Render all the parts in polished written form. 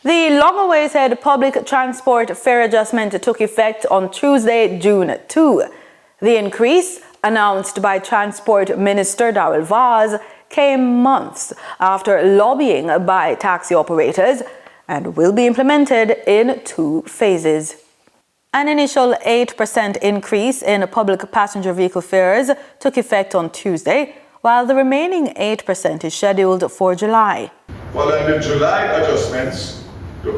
The long-awaited public transport fare adjustment took effect on Tuesday, June 2. The increase, announced by Transport Minister Daryl Vaz, came months after lobbying by taxi operators and will be implemented in 2 phases. An initial 8% increase in public passenger vehicle fares took effect on Tuesday, while the remaining 8% is scheduled for July. Following the July adjustments, the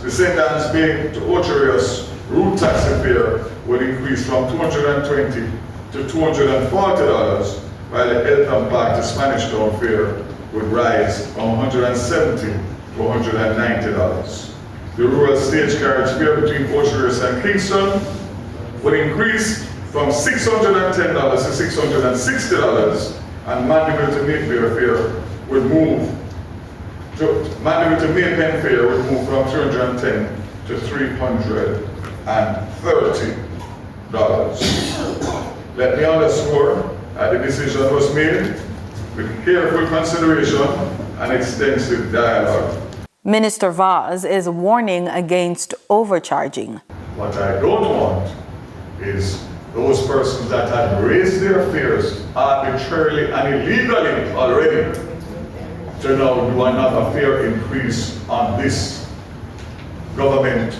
St. Bay to Ocherius route taxi fare will increase from $220 to $240, while the Eltham Park to Spanish Town fare would rise from $170 to $190. The rural stage carriage fare between Ocherius and Kingston would increase from $610 to $660, and Mandeville to Mayfair fare would move Mandeville to Maypen fare would move from $310 to $330. Let me underscore that the decision was made with careful consideration and extensive dialogue. Minister Vaz is warning against overcharging. What I don't want is those persons that had raised their fares arbitrarily and illegally already to now do another fare increase on this government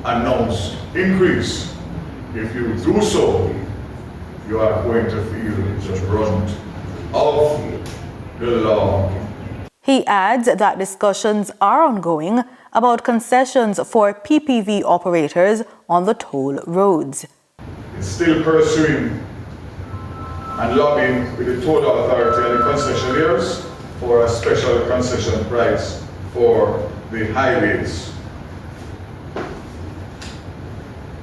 announced increase. If you do so, you are going to feel the brunt of the law. He adds that discussions are ongoing about concessions for PPV operators on the toll roads. It's still pursuing and lobbying with the toll authority and the concessionaires for a special concession price for the highways,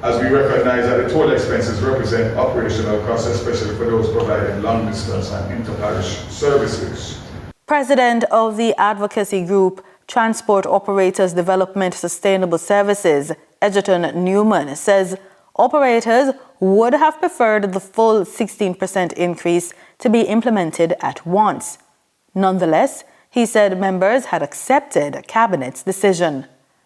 as we recognize that the toll expenses represent operational costs, especially for those providing long-distance and inter-parish services. President of the advocacy group Transport Operators Development Sustainable Services, Edgerton Newman, says operators would have preferred the full 16% increase to be implemented at once. Nonetheless, he said members had accepted Cabinet's decision.